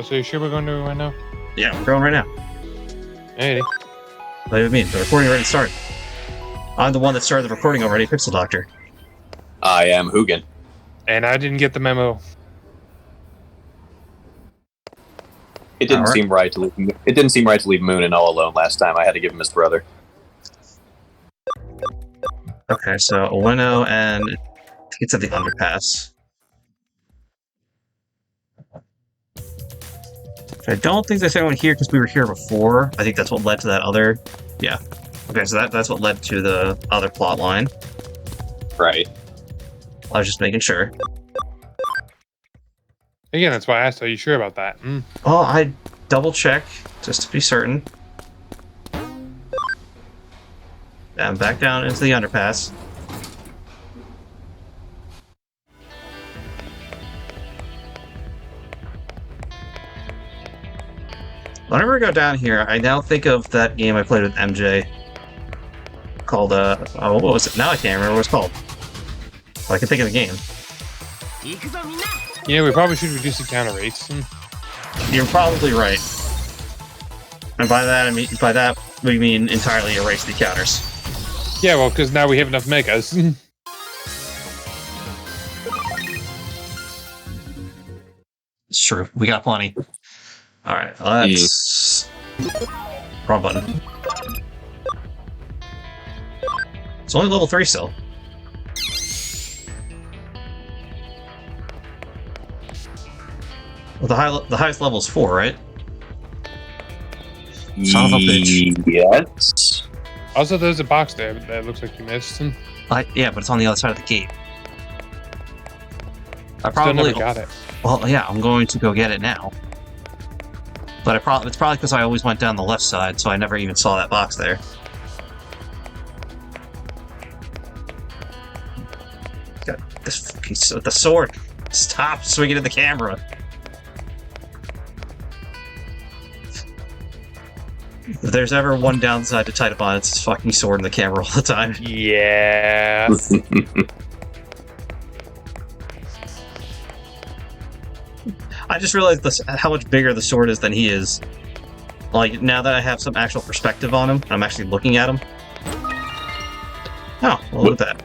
Oh, so you sure we're going to right now? Yeah, we're going right now. Hey. What do you mean? The recording already started. I'm the one that started the recording already, Pixel Doctor. I am Hugin. And I didn't get the memo. It didn't seem right to leave. It didn't seem right to leave Moonin all alone last time. I had to give him his brother. Okay, so Ueno and it's at the underpass. I don't think there's anyone here because we were here before. I think that's what led to that other... Yeah. Okay, so that's what led to the other plot line. Right. I was just making sure. Again, that's why I asked, are you sure about that? Oh, I double-check, just to be certain. And back down into the underpass. Whenever I go down here, I now think of that game I played with MJ. Called, oh, what was it? Now I can't remember what it's called. But I can think of the game. Yeah, we probably should reduce the counter rates. You're probably right. And by that we mean entirely erase the counters. Yeah, well, because now we have enough megas. It's true. We got plenty. Alright, let's... Wrong button. It's only level 3 still. Well, the highest level is 4, right? Son of a bitch. Yes. Also, there's a box there that looks like you missed. Yeah, but it's on the other side of the gate. I Still probably never got it. Well, yeah, I'm going to go get it now. But it's probably because I always went down the left side, so I never even saw that box there. Got this fucking the sword. Stop swinging at the camera. If there's ever one downside to Titanbot, it's this fucking sword in the camera all the time. Yeah. I just realized how much bigger the sword is than he is. Like, now that I have some actual perspective on him, I'm actually looking at him. Oh, well, look at that.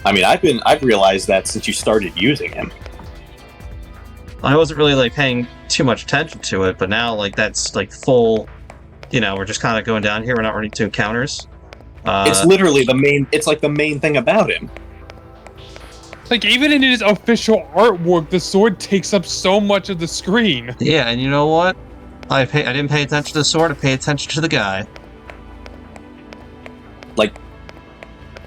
I mean, I've realized that since you started using him. I wasn't really, like, paying too much attention to it, but now, like, that's, like, full... You know, we're just kind of going down here, we're not running two encounters. It's literally the main... It's like the main thing about him. Like, even in his official artwork, the sword takes up so much of the screen. Yeah, and you know what? I didn't pay attention to the sword, I paid attention to the guy. Like,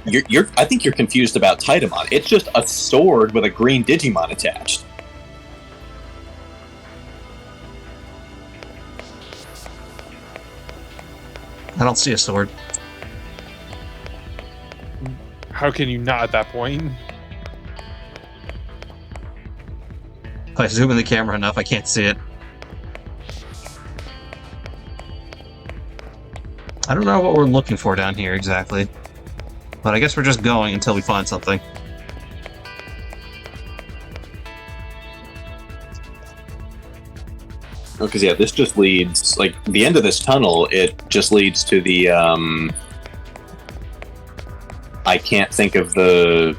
I think you're confused about Titanbot. It's just a sword with a green Digimon attached. I don't see a sword. How can you not at that point? If I zoom in the camera enough, I can't see it. I don't know what we're looking for down here exactly. But I guess we're just going until we find something. Because, yeah, this just leads... Like, the end of this tunnel, it just leads to the, I can't think of the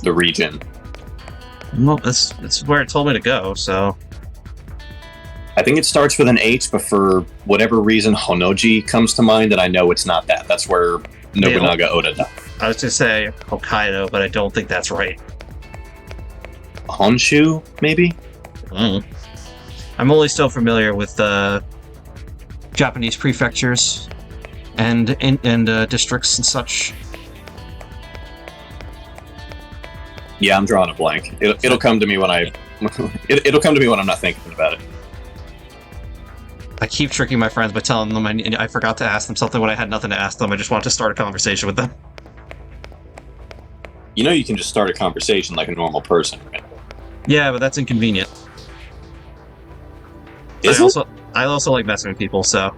region. Well, that's where it told me to go, so... I think it starts with an H, but for whatever reason, Honoji comes to mind, and I know it's not that. That's where Nobunaga Oda died. I was going to say Hokkaido, but I don't think that's right. Honshu, maybe? I'm only still familiar with Japanese prefectures and districts and such. Yeah, I'm drawing a blank. It'll come to me when it'll come to me when I'm not thinking about it. I keep tricking my friends by telling them I forgot to ask them something when I had nothing to ask them. I just want to start a conversation with them. You know you can just start a conversation like a normal person, right? Yeah, but that's inconvenient. I also like messing with people, so...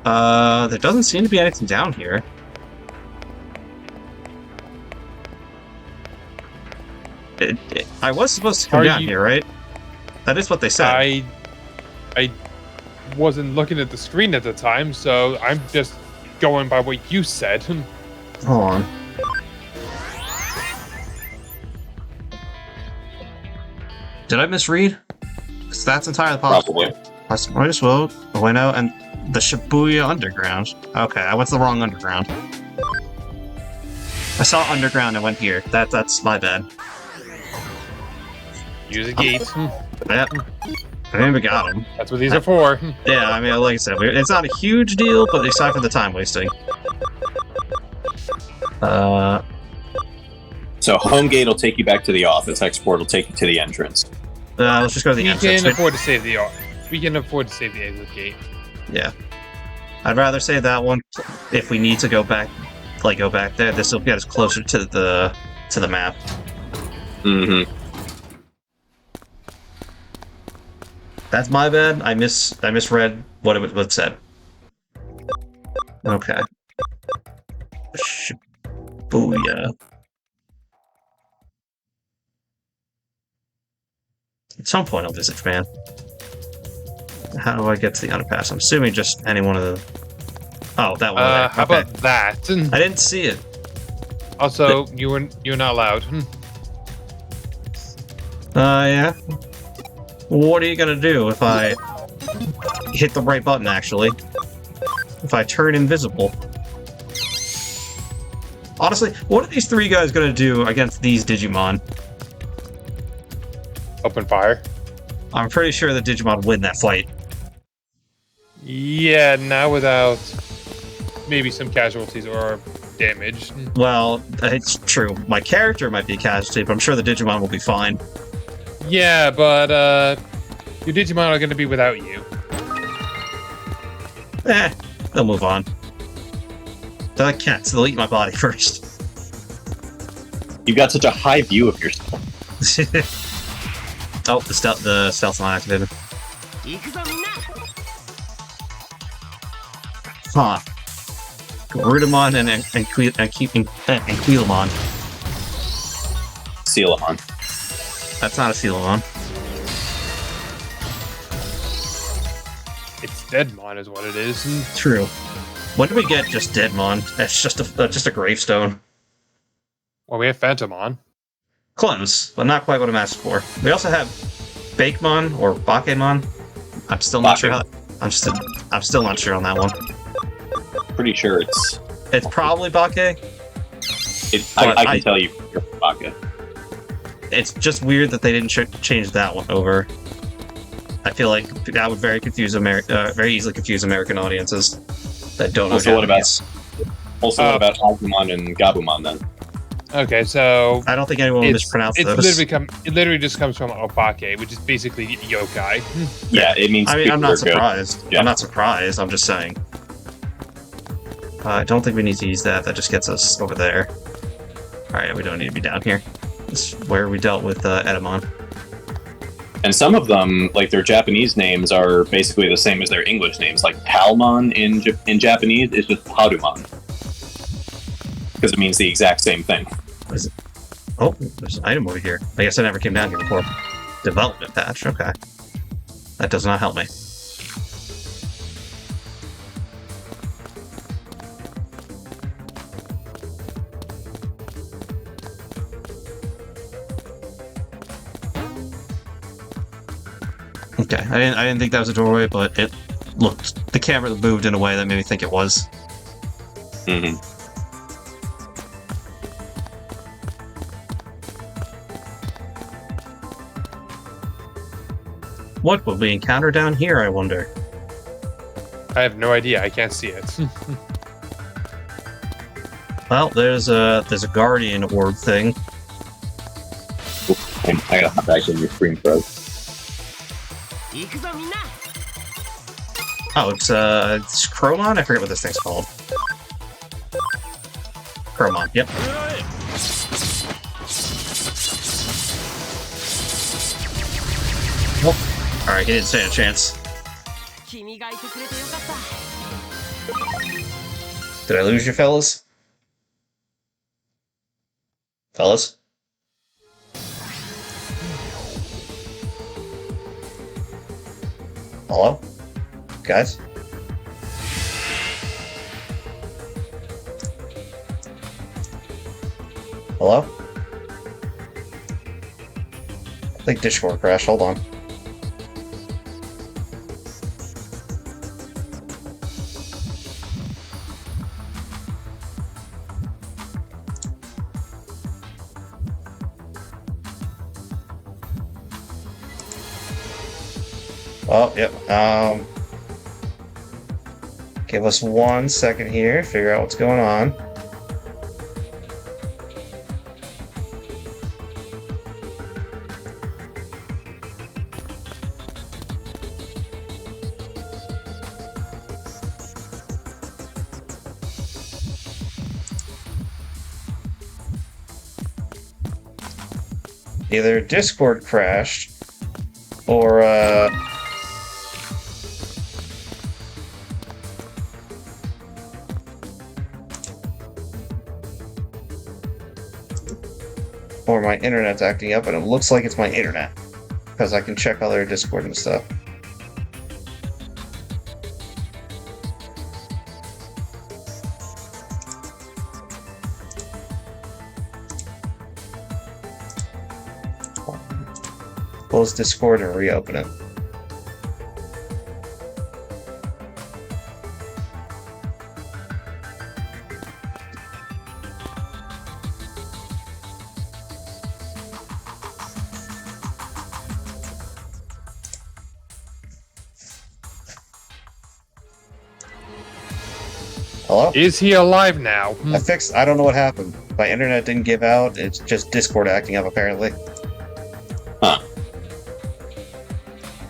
there doesn't seem to be anything down here. I was supposed to come down here, right? That is what they said. I wasn't looking at the screen at the time, so I'm just going by what you said. Hold on. Did I misread? Because that's entirely possible. Probably. I just will Ueno and the Shibuya Underground. Okay, I went to the wrong underground. I saw underground and went here. That's my bad. Use a gate. Yep. I mean, we got him. That's what these are for. Yeah, I mean, like I said, it's not a huge deal, but aside from the time wasting. So home gate will take you back to the office. Export will take you to the entrance. Let's just go to the We entrance. can afford to save the We can afford to save the exit gate. Yeah. I'd rather save that one if we need to go back, go back there. This will get us closer to the map. Mm-hmm. That's my bad. I misread what it said. Okay. Shibuya. At some point I'll visit Japan. How do I get to the underpass? I'm assuming just any one of the... Oh, that one there. How about that? I didn't see it. Also, you're not allowed. Yeah. What are you gonna do if I hit the right button, actually? If I turn invisible? Honestly, what are these three guys gonna do against these Digimon? Open fire. I'm pretty sure the Digimon win that fight. Yeah, now without maybe some casualties or damage. Well, it's true. My character might be a casualty, but I'm sure the Digimon will be fine. Yeah, but your Digimon are going to be without you. They'll move on. They're like cats. They'll eat my body first. You've got such a high view of yourself. Oh, the stealth's not activated. Huh. Garudamon and Quillamon. Sealamon. That's not a Sealamon. It's Deadmon is what it is. True. When do we get just Deadmon? That's just a gravestone. Well, we have Phantomon. Close, but not quite what I'm asking for. We also have Bakemon or Bakemon. I'm still not sure. I'm still not sure on that one. Pretty sure it's probably Bake. I can tell you you're Baka. It's just weird that they didn't change that one over. I feel like that would very easily confuse American audiences that don't know Japanese. What about Agumon and Gabumon then? Okay, so I don't think anyone will mispronounce those. It literally just comes from Opake, which is basically yokai. Yeah, it means. I mean, I'm not surprised. Yeah. I'm not surprised. I'm just saying. I don't think we need to use that. That just gets us over there. Alright, we don't need to be down here. This is where we dealt with Edamon. And some of them, like their Japanese names, are basically the same as their English names. Like Palmon in Japanese is just Harumon. Because it means the exact same thing. What is it? Oh, there's an item over here. I guess I never came down here before. Development patch, okay. That does not help me. Okay, I didn't think that was a doorway, but it looked... The camera moved in a way that made me think it was. Mm-hmm. What will we encounter down here, I wonder? I have no idea. I can't see it. Well, there's a guardian orb thing. I gotta hop back in your screen, bro. Oh, it's Chromon? I forget what this thing's called. Chromon, yep. Oh. Alright, he didn't stand a chance. Did I lose you, fellas? Hello? Guys? Hello? I think Discord crashed. Hold on. Oh, yep. Give us 1 second here, figure out what's going on. Either Discord crashed, or, or my internet's acting up, and it looks like it's my internet. Because I can check other Discord and stuff. Close Discord and reopen it. Hello? Is he alive now? I don't know what happened. My internet didn't give out. It's just Discord acting up, apparently. Huh.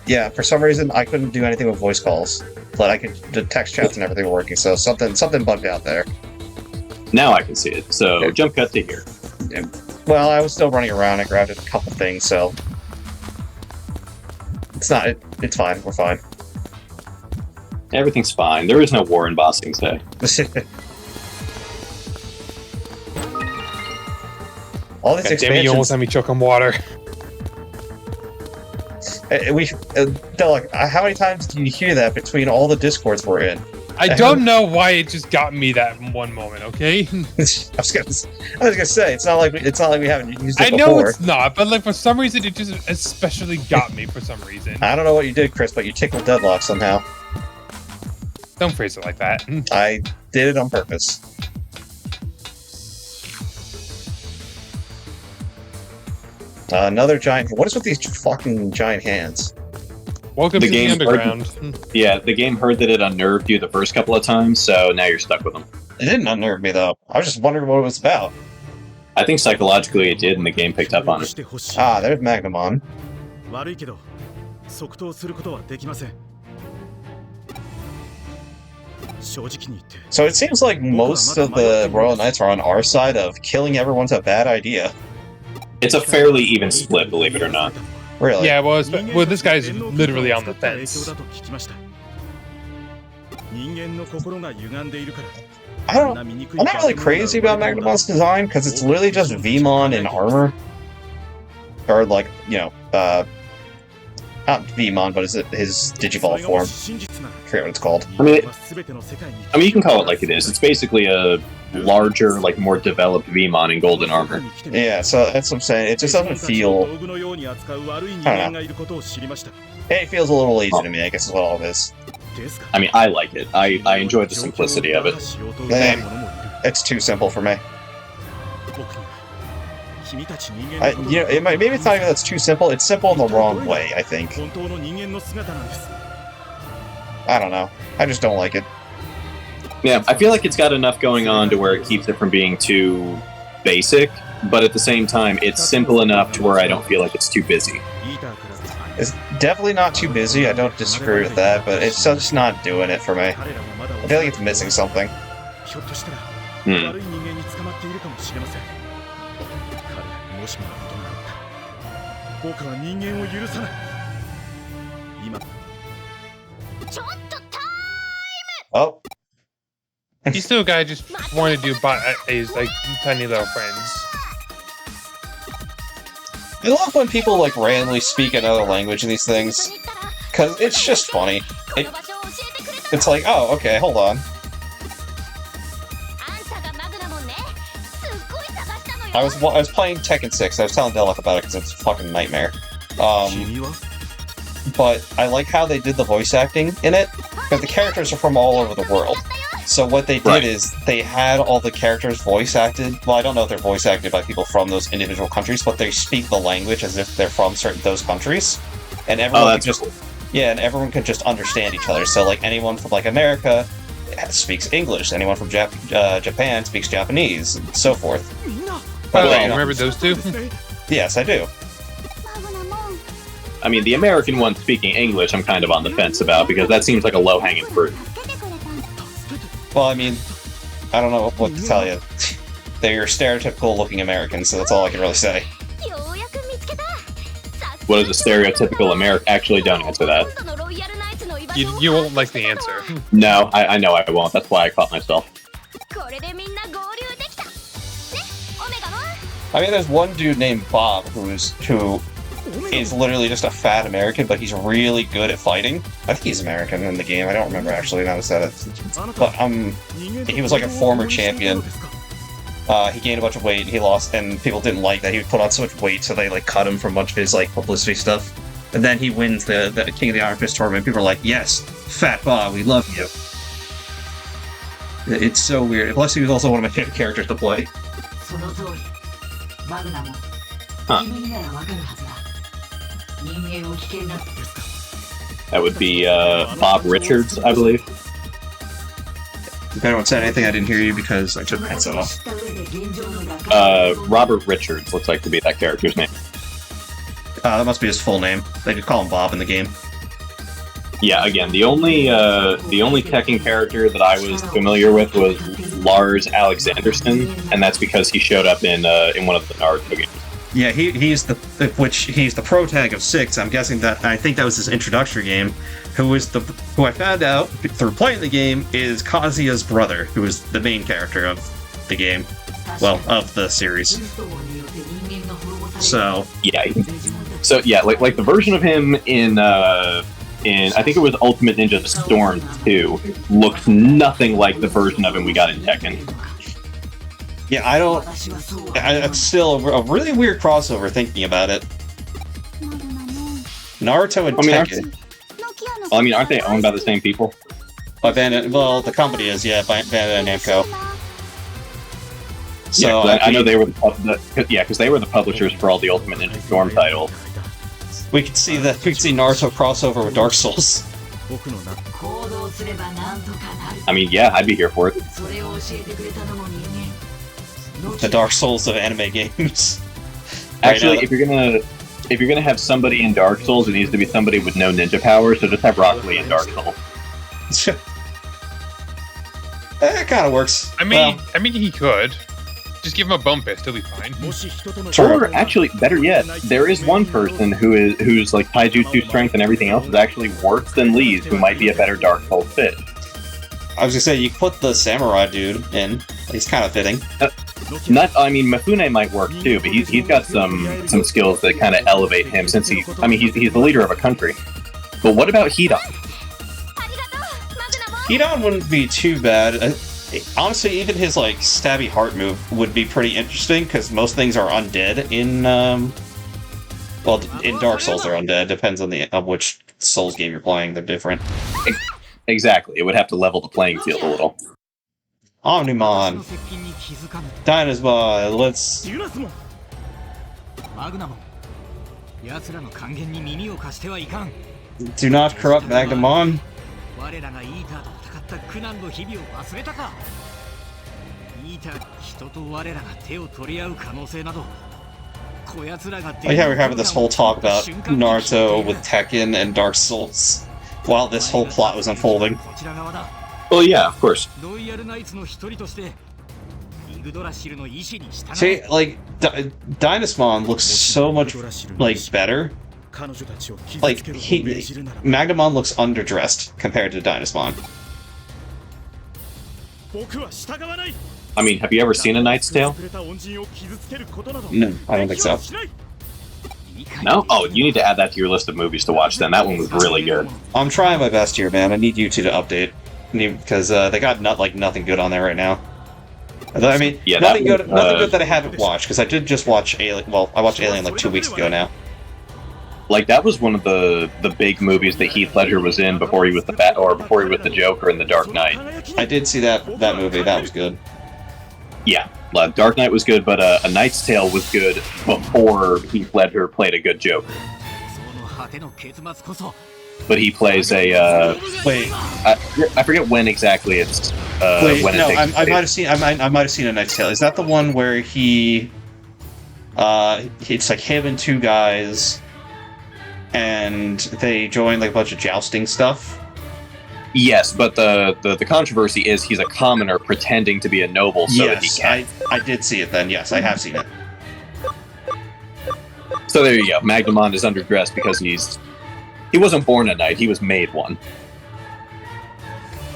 Yeah, for some reason, I couldn't do anything with voice calls. But the text chats and everything were working, so something bugged out there. Now I can see it. So, Okay. jump cut to here. Well, I was still running around. I grabbed a couple things, so... It's fine. We're fine. Everything's fine. There is no war in Bossing Say. All these God damn it, you almost expansions... had me choke on water. Delic, how many times do you hear that between all the Discords we're in? I don't know why it just got me that one moment, okay? I was gonna say, it's not like we haven't used it I before. know it's not, but like for some reason it just especially got me for some reason. I don't know what you did, Chris, but you tickled Deadlock somehow. Don't phrase it like that. I did it on purpose. Another giant... What is with these fucking giant hands? Welcome The to the game underground. Yeah, the game heard that it unnerved you the first couple of times, so now you're stuck with them. It didn't unnerve me, though. I was just wondering what it was about. I think psychologically it did, and the game picked up on it. Ah, there's Magnamon. 悪いけど即答することはできません。正直に言って So it seems like most of the Royal Knights are on our side of killing everyone's a bad idea. It's a fairly even split, believe it or not. Really? Yeah, well, this guy's literally on the fence. 人間の心が歪んでいるから I'm not really crazy about Magnamon's design, because it's literally just Vmon in armor. Or like, you know, not Vmon, but his Digivolve form. I forget what it's called. I mean, you can call it like it is. It's basically a larger, like more developed Vmon in golden armor. Yeah, so that's what I'm saying. It just doesn't feel... I don't know. It feels a little lazy to me, I guess is what all it is. I mean, I like it. I enjoy the simplicity of it. It's too simple for me. You know, maybe it's not even that's too simple. It's simple in the wrong way, I think. I don't know. I just don't like it. Yeah, I feel like it's got enough going on to where it keeps it from being too basic, but at the same time, it's simple enough to where I don't feel like it's too busy. It's definitely not too busy, I don't disagree with that, but it's just not doing it for me. I feel like it's missing something. Hmm. Oh. He's still a guy just wanting to do his like tiny little friends. I love when people like randomly speak another language in these things. Because it's just funny. It's like, oh, okay, hold on. I was playing Tekken 6. I was telling Delek about it because it's a fucking nightmare. But I like how they did the voice acting in it, because the characters are from all over the world. So what they did is they had all the characters voice acted. Well, I don't know if they're voice acted by people from those individual countries, but they speak the language as if they're from those countries, and everyone and everyone can just understand each other. So like anyone from like America speaks English, anyone from Japan speaks Japanese, and so forth. You remember those two? Yes, I do. I mean, the American one speaking English, I'm kind of on the fence about, because that seems like a low-hanging fruit. Well, I mean, I don't know what to tell you. They're stereotypical-looking Americans, so that's all I can really say. What is a stereotypical American? Actually, don't answer that. You won't like the answer. No, I know I won't. That's why I caught myself. I mean, there's one dude named Bob who is literally just a fat American, but he's really good at fighting. I think he's American in the game. I don't remember actually now that it. But he was like a former champion. He gained a bunch of weight, and he lost, and people didn't like that he would put on so much weight, so they like cut him from a bunch of his like publicity stuff. And then he wins the King of the Iron Fist tournament. People are like, "Yes, Fat Bob, we love you." It's so weird. Plus, he was also one of my favorite characters to play. That would be Bob Richards, I believe. If anyone said anything, I didn't hear you because I took my headset off. Robert Richards looks like to be that character's name. That must be his full name. They could call him Bob in the game. Yeah, again, the only Tekken character that I was familiar with was Lars Alexandersson, and that's because he showed up in one of the Naruto games. Yeah, he's the pro tag of 6. I'm guessing that I think that was his introductory game. Who I found out through playing the game is Kazuya's brother, who is the main character of the game, well, of the series. So yeah, like the version of him in I think it was Ultimate Ninja Storm 2 looks nothing like the version of him we got in Tekken. Yeah, it's still a really weird crossover thinking about it. Naruto and Tekken. Aren't they owned by the same people? By Bandai, well, the company is, yeah, by Bandai Namco. So yeah, I know they were because they were the publishers for all the Ultimate Ninja Storm titles. We could see Naruto crossover with Dark Souls. I mean, yeah, I'd be here for it. The Dark Souls of anime games. Actually, if you're gonna have somebody in Dark Souls, it needs to be somebody with no ninja powers. So just have Rock Lee in Dark Souls. It kind of works. I mean, he could. Just give him a bump fist, he'll be fine. Or actually, better yet, there is one person who's like taijutsu strength and everything else is actually worse than Lee's, who might be a better Dark Souls fit. I was gonna say you put the samurai dude in. He's kind of fitting. Mifune might work too, but he's got some skills that kind of elevate him since he's the leader of a country. But what about Hidan? Hidan wouldn't be too bad. Honestly, even his like stabby heart move would be pretty interesting because most things are undead in in Dark Souls they're undead. Depends on which Souls game you're playing. They're different. Exactly. It would have to level the playing field a little. Omnimon. Dynasma, let's... Do not corrupt Magnamon. Oh yeah, we're having this whole talk about Naruto with Tekken and Dark Souls while this whole plot was unfolding. Well, yeah, of course. See, like, Dynasmon looks so much, like, better. Like, Magnamon looks underdressed compared to Dynasmon. I mean, have you ever seen A Knight's Tale? No, I don't think so. No? Oh, you need to add that to your list of movies to watch then. That one was really good. I'm trying my best here, man. I need you two to update. Because they got nothing good on there right now. I mean, Yeah, nothing that good, was, nothing good that I haven't watched, because I did just watch Alien. Well, I watched Alien like 2 weeks ago now. Like, that was one of the big movies that Heath Ledger was in before he was the Joker in The Dark Knight. I did see that movie. That was good. Yeah, Dark Knight was good, but A Knight's Tale was good before Heath Ledger played a good Joker. But he plays a Wait, I forget when exactly it's wait, when no, it takes I might have seen. I might have seen A Knight's Tale. Is that the one where he? It's like him and two guys, and they join like a bunch of jousting stuff. Yes, but the controversy is he's a commoner pretending to be a noble so that he can. I did see it then. Yes, I have seen it. So there you go. Magnamon is underdressed because he wasn't born a knight, he was made one.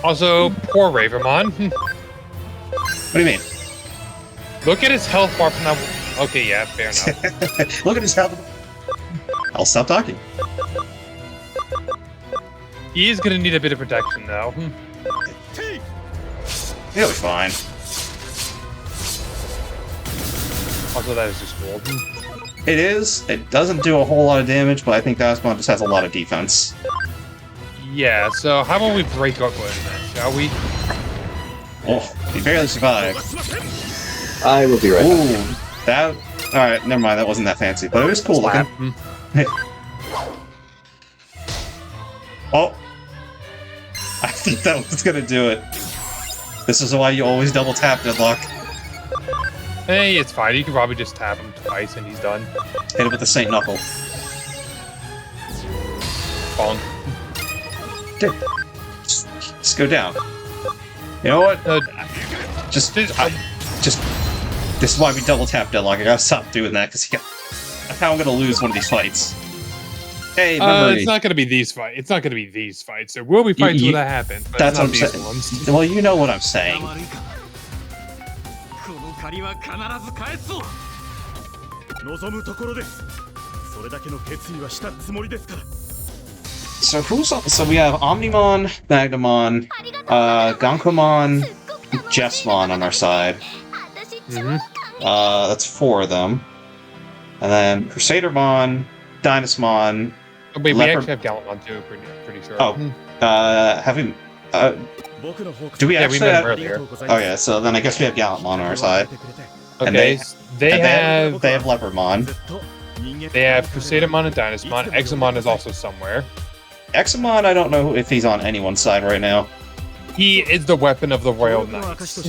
Also, poor Ravermon. What do you mean? Look at his health bar from that. Okay, yeah, fair enough. Look at his health. I'll stop talking. He is gonna need a bit of protection, though. He'll be fine. Also, that is just cool. It is. It doesn't do a whole lot of damage, but I think Digimon just has a lot of defense. Yeah, so how about we break up with that, shall we? Oh, he barely survived. I will be right back. Ooh, that... Alright, never mind, that wasn't that fancy, but it was cool looking. Oh! I think that was gonna do it. This is why you always double tap Deadlock. Hey, it's fine. You can probably just tap him twice and he's done. Hit it with the Saint Knuckle. Bonk. Just go down. You know what? Just... This is why we double tap Deadlock. I gotta stop doing that, because that's how I'm gonna lose one of these fights. Hey, memory. It's not gonna be these fights. It's not gonna be these fights. There will be fights where that happens, but that's not what I'm these saying. ones. Well, you know what I'm saying. So who's on? So we have Omnimon, Magnamon, Gankomon, Jessmon on our side. That's 4 of them. And then Crusadermon, Dynasmon. Oh, wait, we actually have Gallantmon too, pretty sure. Oh, have we? Do we actually? We met him earlier. Oh yeah, so then I guess we have Gallantmon on our side. Okay, And they have Leopardmon. They have Crusadermon and Dynasmon. Examon is also somewhere. Examon, I don't know if he's on anyone's side right now. He is the weapon of the Royal Knights.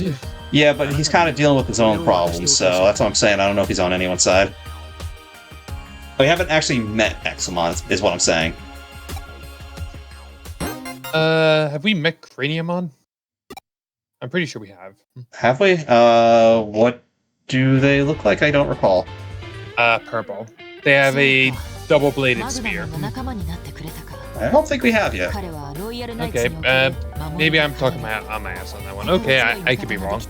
Yeah, but he's kind of dealing with his own problems, so that's what I'm saying. I don't know if he's on anyone's side. We haven't actually met Examon, is what I'm saying. Have we met Craniumon? I'm pretty sure we have. Have we? What do they look like? I don't recall. Purple. They have a double-bladed spear. I don't think we have yet. Okay, maybe I'm talking my ass on that one. Okay, I could be wrong.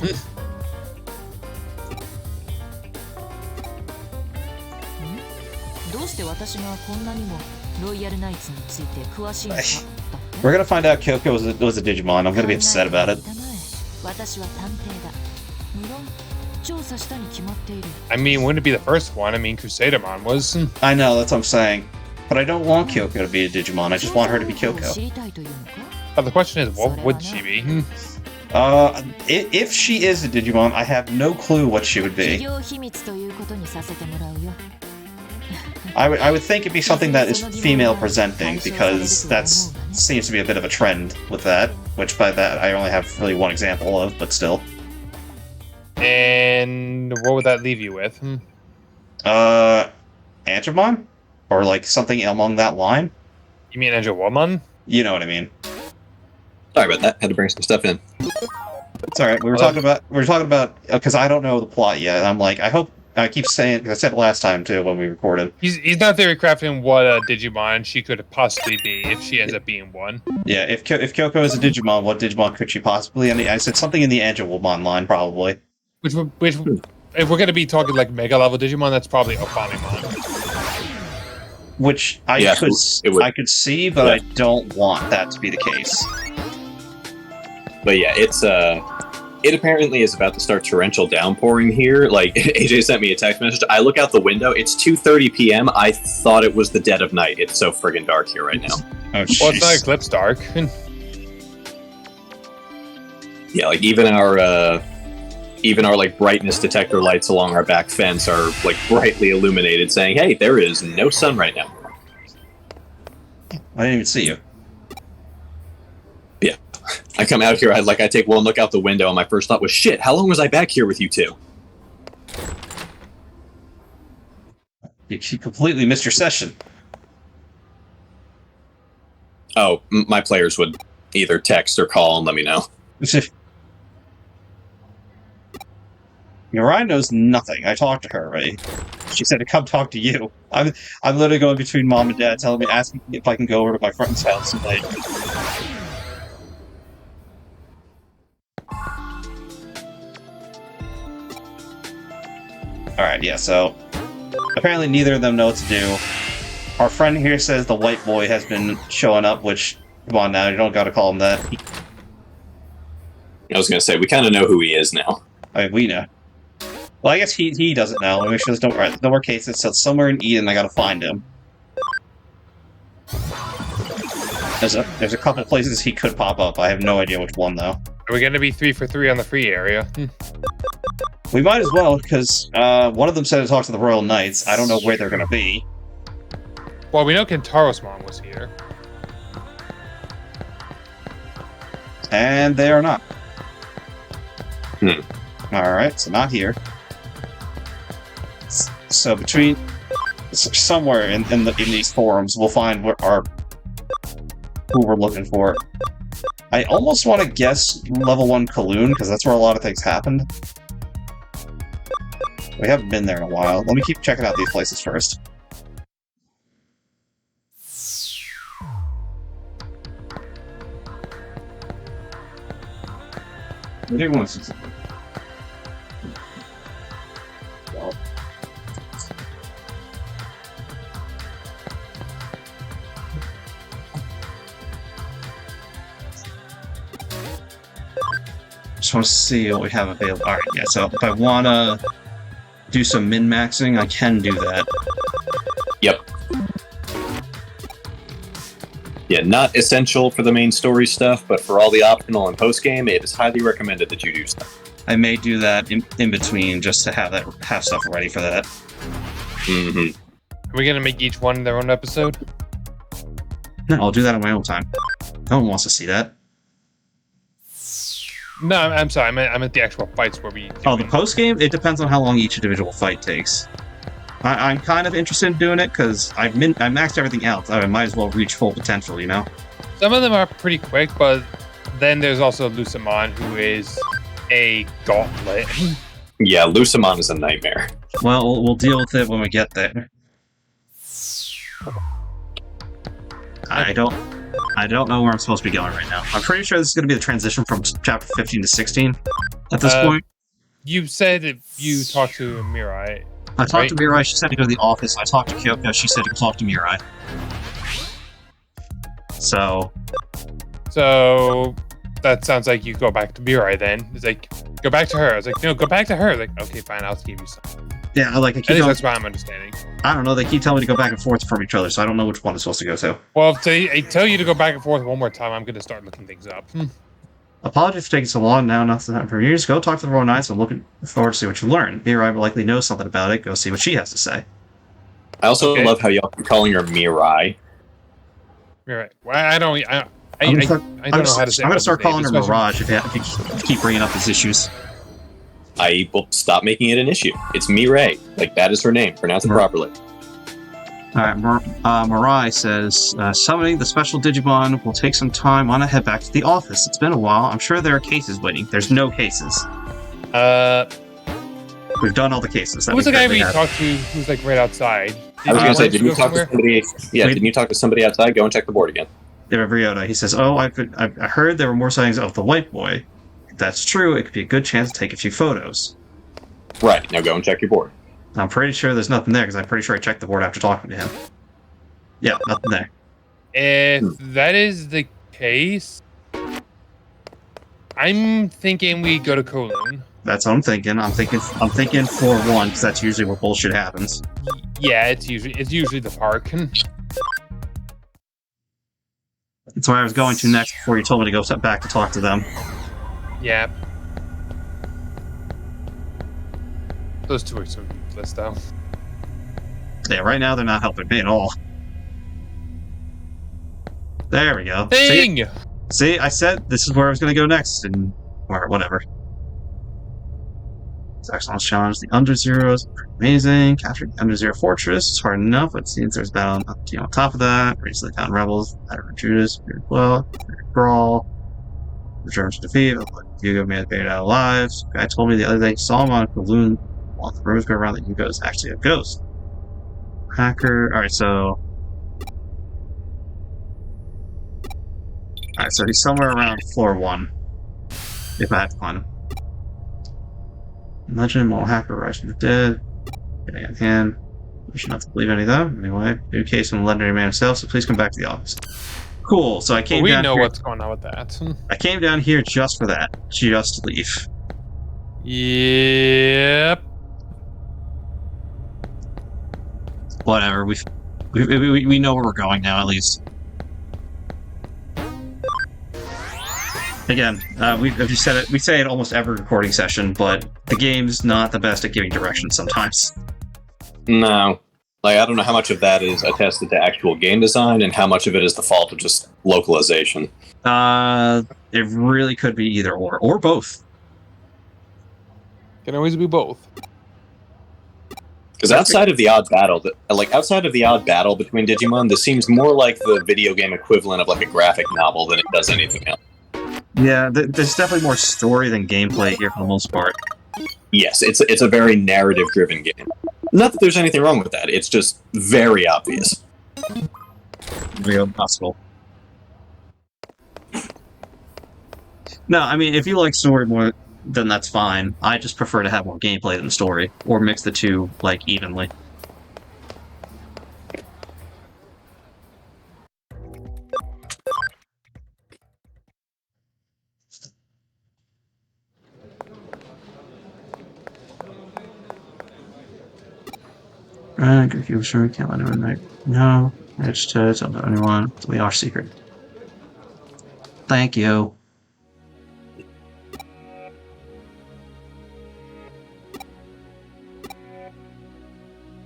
We're gonna find out Kyoko was a Digimon. I'm gonna be upset about it. I mean, wouldn't it be the first one? I mean, Crusadermon was. I know, that's what I'm saying. But I don't want Kyoko to be a Digimon, I just want her to be Kyoko. But the question is, what would she be? If she is a Digimon, I have no clue what she would be. I would think it'd be something that is female presenting, because that seems to be a bit of a trend with that, which by that I only have really one example of, but still. And what would that leave you with? Angemon? Or like something along that line? You mean Angelwoman? You know what I mean. Sorry about that. Had to bring some stuff in. It's alright, we were talking about, because I don't know the plot yet, I'm like, I keep saying, because I said it last time too when we recorded. He's not theory crafting what a Digimon she could possibly be if she ends up being one. Yeah, if Kyoko is a Digimon, what Digimon could she possibly? And I said something in the Angelwomon line, probably. Which, if we're gonna be talking like mega level Digimon, that's probably Ophanimon. which Yeah, it would. I could see, but Yeah. I don't want that to be the case. But yeah, it apparently is about to start torrential downpouring here. Like, AJ sent me a text message. I look out the window. It's 2:30 p.m. I thought it was the dead of night. It's so friggin' dark here right now. Oh, Well, it's not jeez. eclipse dark. Yeah, like even our like brightness detector lights along our back fence are like brightly illuminated, saying, "Hey, there is no sun right now." I didn't even see you. Yeah, I come out here. I take one look out the window, and my first thought was, "Shit, how long was I back here with you two?" You completely missed your session. Oh, my players would either text or call and let me know. Mirai knows nothing. I talked to her already. She said to come talk to you. I'm literally going between mom and dad, asking if I can go over to my friend's house and like. All right, yeah. So apparently neither of them know what to do. Our friend here says the white boy has been showing up. Which, come on now, you don't got to call him that. I was gonna say we kind of know who he is now. I mean, we know. Well, I guess he doesn't know. Let me make sure there's no more cases. So it's somewhere in Eden. I gotta find him. There's a couple places he could pop up. I have no idea which one though. Are we going to be 3 for 3 on the free area? We might as well because one of them said to talk to the Royal Knights. I don't know where they're gonna be. Well, we know Kentaro's mom was here. And they are not. Hmm. Alright, so not here. So between somewhere in these forums, we'll find who we're looking for. I almost want to guess level 1 Kowloon, because that's where a lot of things happened. We haven't been there in a while. Let me keep checking out these places first. Just want to see what we have available. Alright, yeah, so if I want to do some min-maxing, I can do that. Yep. Yeah, not essential for the main story stuff, but for all the optional and post-game, it is highly recommended that you do stuff. I may do that in between just to have stuff ready for that. Mm-hmm. Are we going to make each one their own episode? No, I'll do that on my own time. No one wants to see that. No, I'm sorry. I meant the actual fights where we... Oh, the post-game? It depends on how long each individual fight takes. I'm kind of interested in doing it because I maxed everything else. I might as well reach full potential, you know? Some of them are pretty quick, but then there's also Lucamon, who is a gauntlet. Yeah, Lucamon is a nightmare. Well, we'll deal with it when we get there. I don't know where I'm supposed to be going right now. I'm pretty sure this is going to be the transition from chapter 15 to 16 at this point. You said that you talked to Mirai. I talked to Mirai, she said to go to the office. I talked to Kyoko, she said to talk to Mirai. So that sounds like you go back to Mirai then. It's like, go back to her. I was like, no, go back to her. I was like, okay, fine, I'll give you some. yeah, like I At keep least going, that's what I'm understanding. I don't know, they keep telling me to go back and forth from each other, so I don't know which one I'm supposed to go to. Well, if they tell you to go back and forth one more time, I'm going to start looking things up. Apologies for taking so long now, nothing happened for years. Go talk to the Royal Knights, I'm looking forward to see what you learn. Mirai will likely know something about it, go see what she has to say. I also Okay. love how y'all keep calling her Mirai. Mirai. Well, I don't know how to say it. I'm going to start calling her Especially- Mirage if you keep bringing up these issues. I will stop making it an issue. It's Mirai. Like, that is her name. Pronounce it properly. Alright, Mirai says, summoning the special Digimon will take some time. Want to head back to the office. It's been a while. I'm sure there are cases waiting. There's no cases. We've done all the cases. Who was the guy we talked to who's like right outside? I was going to say, did didn't you talk to somewhere? somebody? Yeah, Wait. didn't you talk to somebody outside? Go and check the board again. Ryota. He says, I heard there were more sightings of the white boy. If that's true, it could be a good chance to take a few photos. Right, now go and check your board. I'm pretty sure there's nothing there, because I'm pretty sure I checked the board after talking to him. Yeah, nothing there. If that is the case, I'm thinking we go to Kowloon. That's what I'm thinking. I'm thinking floor 1 because that's usually where bullshit happens. Yeah, it's usually the park. That's where I was going to next before you told me to go back to talk to them. Yeah. Those two are so useless, though. Yeah, right now they're not helping me at all. There we go. Thing! See, I said this is where I was going to go next, and or whatever. It's excellent challenge. The Under Zeros are amazing. Capturing the Under Zero Fortress is hard enough, but since there's battle on top of that, raise the down rebels, Batter Judas, well, Brawl, return to defeat. Hugo made it out alive. Guy told me the other day he saw him on a balloon while the rumors go around that Hugo is actually a ghost. Hacker. Alright, so. Alright, so he's somewhere around floor 1. If I have to find him. Legend, Mole Hacker, Rise from the Dead. Getting at hand. We should not have to believe any of them. Anyway, new case from the legendary man himself, so please come back to the office. Cool, so I came down here. We know what's going on with that. I came down here just for that. Just to leave. Yep. Whatever, we know where we're going now, at least. Again, we say it almost every recording session, but the game's not the best at giving directions sometimes. No. Like, I don't know how much of that is attested to actual game design and how much of it is the fault of just localization. It really could be either or both. Can always be both. Because outside of the odd battle between Digimon, this seems more like the video game equivalent of like a graphic novel than it does anything else. Yeah, there's definitely more story than gameplay here for the most part. Yes, it's a very narrative-driven game. Not that there's anything wrong with that, it's just very obvious. Real possible. No, I mean, if you like story more, then that's fine. I just prefer to have more gameplay than story, or mix the two, like, evenly. If you're sure, can't let anyone know. No, it's to tell anyone. We are secret. Thank you.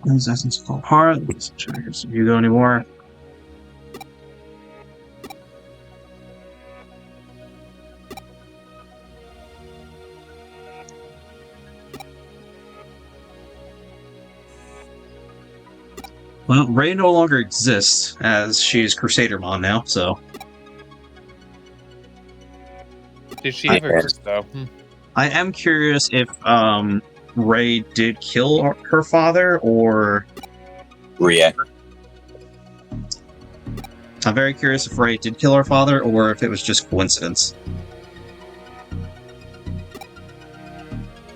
These essence fall apart. Let's check if you go anymore. Well, Rei no longer exists, as she's Crusadermon now, so... Did she ever exist, though? I am curious if, Rei did kill her father, or... Rie. I'm very curious if Rei did kill her father, or if it was just coincidence.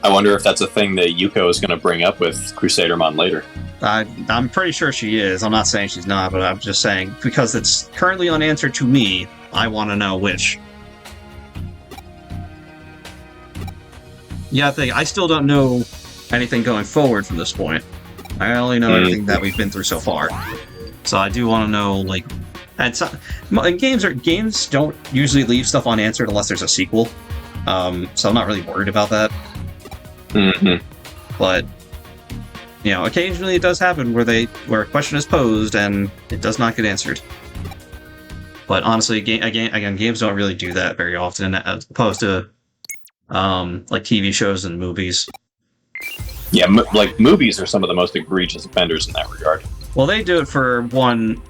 I wonder if that's a thing that Yuko is going to bring up with Crusadermon later. I'm pretty sure she is. I'm not saying she's not, but I'm just saying, because it's currently unanswered to me, I want to know which. Yeah, I still don't know anything going forward from this point. I only know everything that we've been through so far. So I do want to know, like... Games don't usually leave stuff unanswered unless there's a sequel. So I'm not really worried about that. Mm-hmm. But... you know, occasionally it does happen where a question is posed and it does not get answered. But honestly, again, games don't really do that very often, as opposed to like TV shows and movies. Yeah, like movies are some of the most egregious offenders in that regard. Well, they do it for one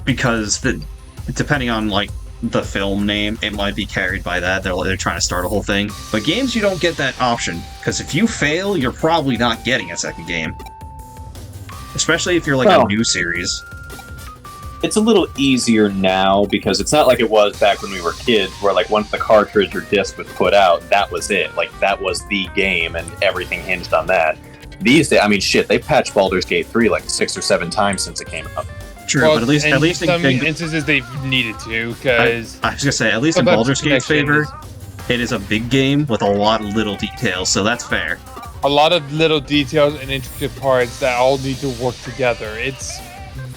because depending on like the film name, it might be carried by that. They're trying to start a whole thing. But games, you don't get that option, because if you fail, you're probably not getting a second game. Especially if you're like a new series. It's a little easier now, because it's not like it was back when we were kids, where like once the cartridge or disc was put out, that was it. Like that was the game, and everything hinged on that. These days, I mean, shit, they've patched Baldur's Gate 3 like 6 or 7 times since it came out. True, Well, but at least in in some instances they've needed to, because I was gonna say, at least in sometimes Baldur's Gate's connection favor, it is a big game with a lot of little details, so that's fair. a lot of little details and intricate parts that all need to work together. It's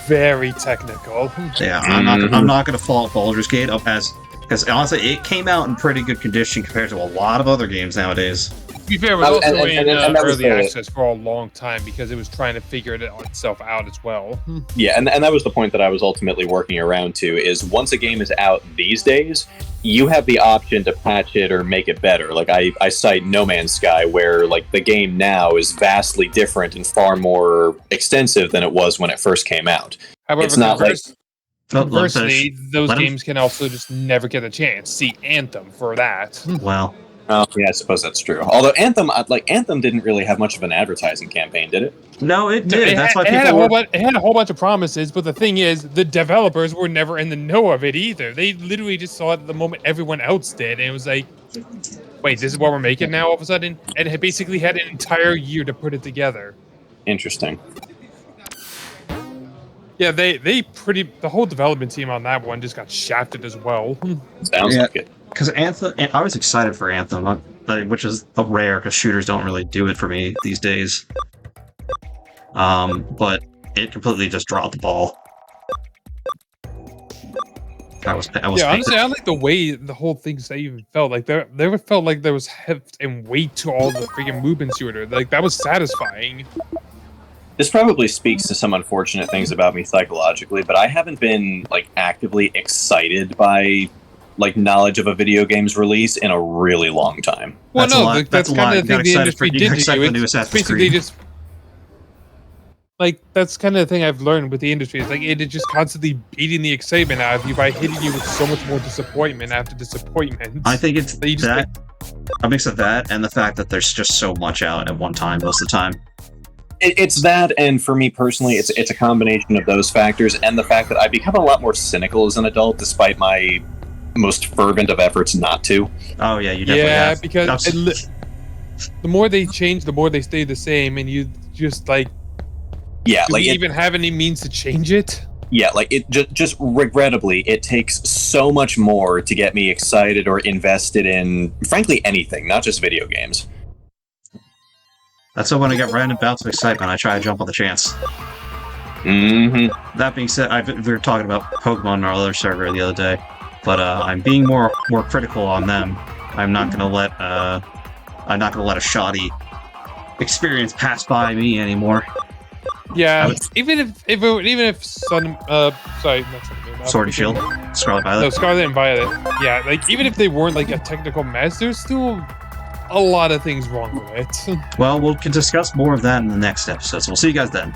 very technical. Yeah, I'm not gonna fault Baldur's Gate because honestly, it came out in pretty good condition compared to a lot of other games nowadays. To be fair, it was also in that was early the- access for a long time because it was trying to figure itself out as well. Yeah, and that was the point that I was ultimately working around to, is once a game is out these days, you have the option to patch it or make it better. Like, I cite No Man's Sky, where, like, the game now is vastly different and far more extensive than it was when it first came out. However, It's not like... conversely, those Let him- games can also just never get a chance. See Anthem for that. Well, Oh, yeah, I suppose that's true. Although Anthem didn't really have much of an advertising campaign, did it? no, it did. It That's had, why it had a people whole were... it had a whole bunch of promises, but the thing is, the developers were never in the know of it either. They literally just saw it at the moment everyone else did, and it was like, wait, this is what we're making now all of a sudden? And it basically had an entire year to put it together. Interesting. Yeah, the whole development team on that one just got shafted as well. Sounds Yeah. like it. Because Anthem, I was excited for Anthem, which is rare because shooters don't really do it for me these days. But it completely just dropped the ball. I was Yeah, honestly, I like the way the whole thing even felt. Like there felt like there was heft and weight to all the freaking movements you were doing. Like that was satisfying. This probably speaks to some unfortunate things about me psychologically, but I haven't been, like, actively excited by, like, knowledge of a video game's release in a really long time. Well, That's a no, lot. that's That's a kind lot. of the You thing got the excited industry for- you did got to excited you. for the new It's Assassin's basically Creed. just like that's kind of the thing I've learned with the industry. It's like it is just constantly beating the excitement out of you by hitting you with so much more disappointment after disappointment. I think it's that you just that a mix of that and the fact that there's just so much out at one time most of the time. It's that, and for me personally, it's a combination of those factors and the fact that I become a lot more cynical as an adult, despite my most fervent of efforts not to. Oh yeah, you definitely yeah, have. because the more they change, the more they stay the same, and you just like, Yeah, do like we it, even have any means to change it? yeah, like it just regrettably, it takes so much more to get me excited or invested in, frankly, anything, not just video games. That's why when I get random bouts of excitement, I try to jump on the chance. Mm-hmm. That being said, we were talking about Pokemon on our other server the other day, but I'm being more critical on them. I'm not gonna let a shoddy experience pass by me anymore. Yeah, even if Sun, sorry, not Sun and Moon, Sword and Shield, Scarlet Violet. No, Scarlet and Violet. Yeah, like even if they weren't like a technical mess, there's still a lot of things wrong with it. Well, we can discuss more of that in the next episode, so we'll see you guys then.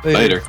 Later.